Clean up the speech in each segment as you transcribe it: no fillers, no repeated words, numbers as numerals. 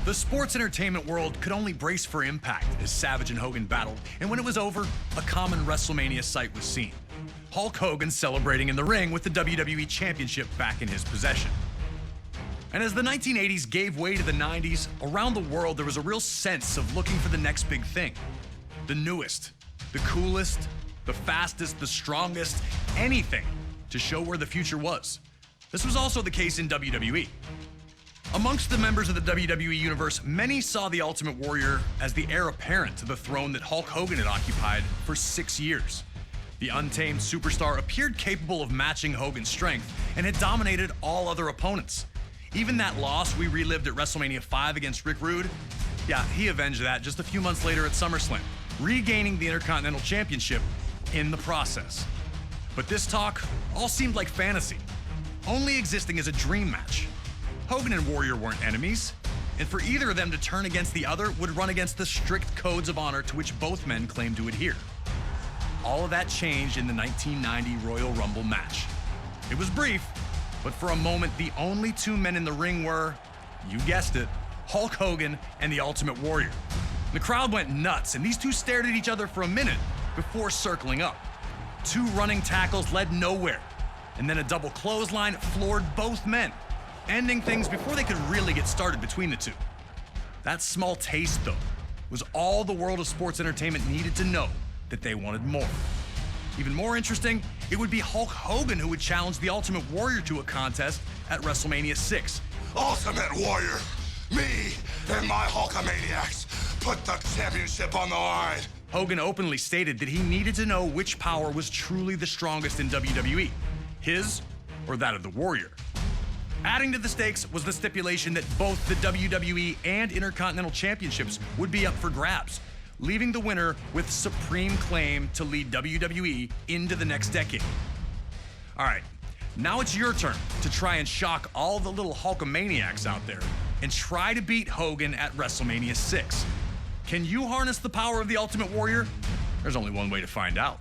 The sports entertainment world could only brace for impact as Savage and Hogan battled, and when it was over, a common WrestleMania sight was seen. Hulk Hogan celebrating in the ring with the WWE Championship back in his possession. And as the 1980s gave way to the 90s, around the world there was a real sense of looking for the next big thing. The newest, the coolest, the fastest, the strongest, anything to show where the future was. This was also the case in WWE. Amongst the members of the WWE Universe, many saw the Ultimate Warrior as the heir apparent to the throne that Hulk Hogan had occupied for 6 years. The untamed superstar appeared capable of matching Hogan's strength and had dominated all other opponents. Even that loss we relived at WrestleMania 5 against Rick Rude, he avenged that just a few months later at SummerSlam, regaining the Intercontinental Championship in the process. But this talk all seemed like fantasy, only existing as a dream match. Hogan and Warrior weren't enemies, and for either of them to turn against the other would run against the strict codes of honor to which both men claimed to adhere. All of that changed in the 1990 Royal Rumble match. It was brief, but for a moment, the only two men in the ring were, you guessed it, Hulk Hogan and the Ultimate Warrior. The crowd went nuts, and these two stared at each other for a minute before circling up. Two running tackles led nowhere, and then a double clothesline floored both men, ending things before they could really get started between the two. That small taste, though, was all the world of sports entertainment needed to know that they wanted more. Even more interesting, it would be Hulk Hogan who would challenge the Ultimate Warrior to a contest at WrestleMania 6. Ultimate Warrior, me and my Hulkamaniacs put the championship on the line. Hogan openly stated that he needed to know which power was truly the strongest in WWE, his or that of the Warrior. Adding to the stakes was the stipulation that both the WWE and Intercontinental Championships would be up for grabs, leaving the winner with supreme claim to lead WWE into the next decade. All right, now it's your turn to try and shock all the little Hulkamaniacs out there and try to beat Hogan at WrestleMania 6. Can you harness the power of the Ultimate Warrior? There's only one way to find out.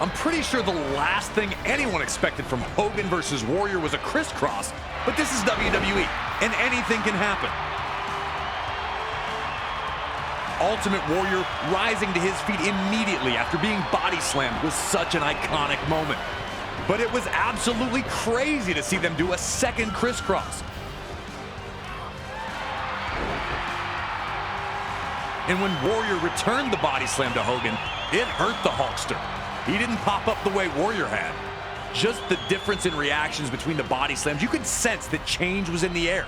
I'm pretty sure the last thing anyone expected from Hogan versus Warrior was a crisscross, but this is WWE, and anything can happen. Ultimate Warrior rising to his feet immediately after being body slammed was such an iconic moment. But it was absolutely crazy to see them do a second crisscross. And when Warrior returned the body slam to Hogan, it hurt the Hulkster. He didn't pop up the way Warrior had. Just the difference in reactions between the body slams, you could sense that change was in the air.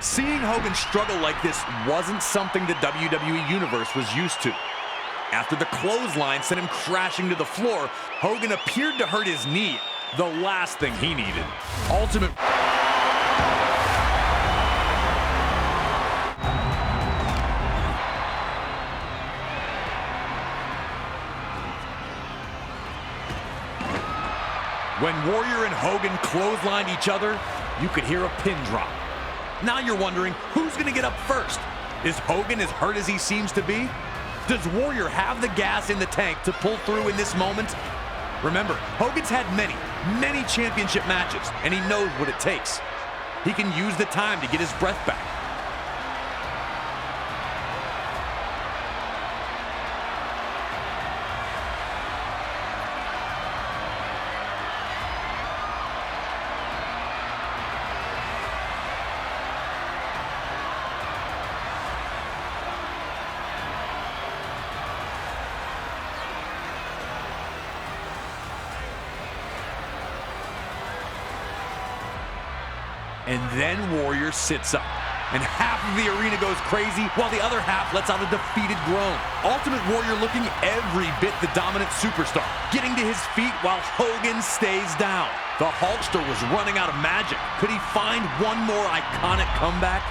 Seeing Hogan struggle like this wasn't something the WWE Universe was used to. After the clothesline sent him crashing to the floor, Hogan appeared to hurt his knee, the last thing he needed. Ultimate... When Warrior and Hogan clotheslined each other, you could hear a pin drop. Now you're wondering, who's gonna get up first? Is Hogan as hurt as he seems to be? Does Warrior have the gas in the tank to pull through in this moment? Remember, Hogan's had many championship matches, and he knows what it takes. He can use the time to get his breath back. And then Warrior sits up. and half of the arena goes crazy while the other half lets out a defeated groan. Ultimate Warrior looking every bit the dominant superstar, getting to his feet while Hogan stays down. The Hulkster was running out of magic. Could he find one more iconic comeback?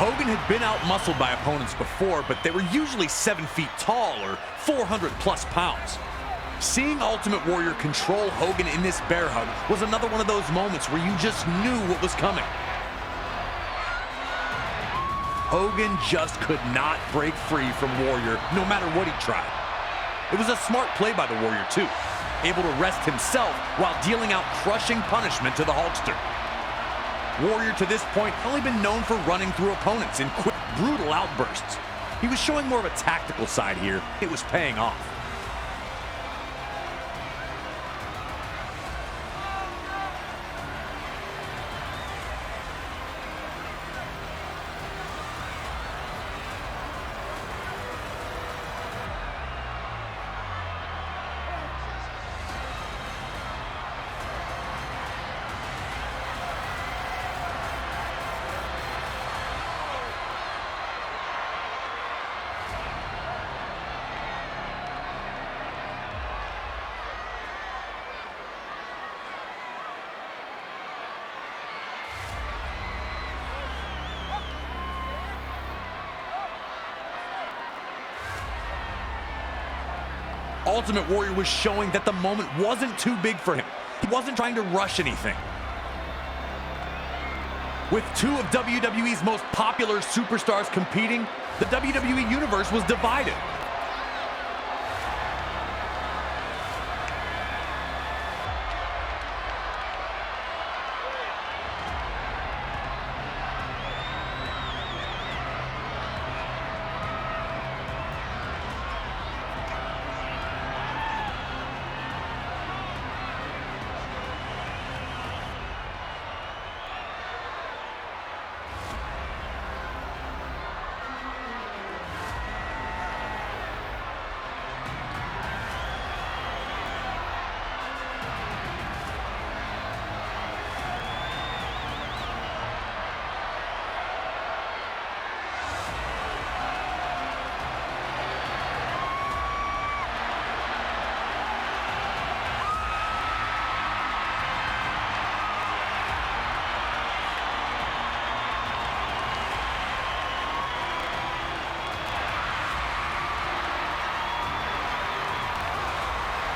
Hogan had been out-muscled by opponents before, but they were usually 7 feet tall or 400-plus pounds. Seeing Ultimate Warrior control Hogan in this bear hug was another one of those moments where you just knew what was coming. Hogan just could not break free from Warrior, no matter what he tried. It was a smart play by the Warrior, too, able to rest himself while dealing out crushing punishment to the Hulkster. Warrior to this point had only been known for running through opponents in quick, brutal outbursts. He was showing more of a tactical side here. It was paying off. Ultimate Warrior was showing that the moment wasn't too big for him. He wasn't trying to rush anything. With two of WWE's most popular superstars competing, the WWE Universe was divided.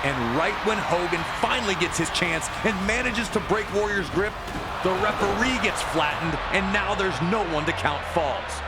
And right when Hogan finally gets his chance and manages to break Warrior's grip, the referee gets flattened, and now there's no one to count falls.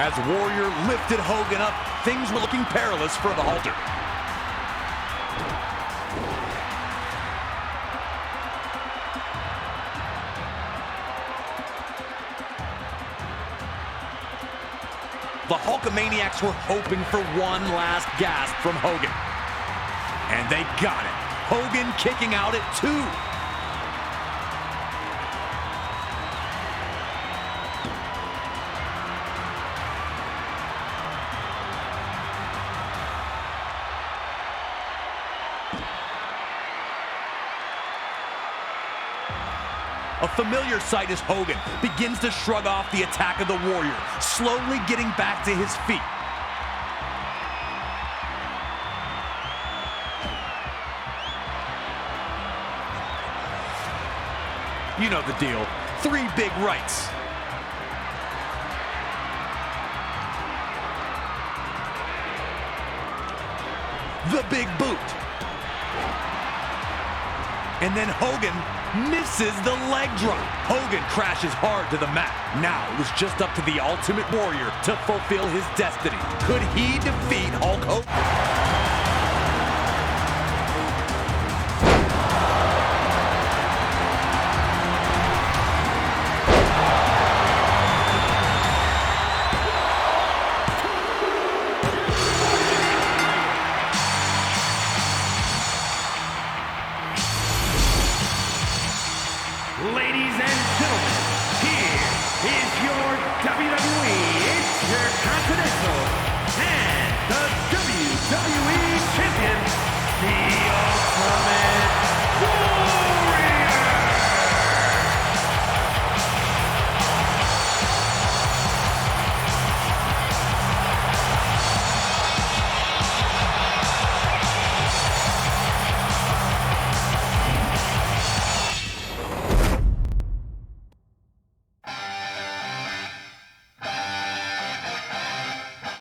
As Warrior lifted Hogan up, things were looking perilous for the Halter. The Hulkamaniacs were hoping for one last gasp from Hogan. And they got it. Hogan kicking out at 2. A familiar sight as Hogan begins to shrug off the attack of the Warrior, slowly getting back to his feet. You know the deal. 3 big rights. The big boot. And then Hogan misses the leg drop. Hogan crashes hard to the mat. Now it was just up to the Ultimate Warrior to fulfill his destiny. Could he defeat Hulk Hogan?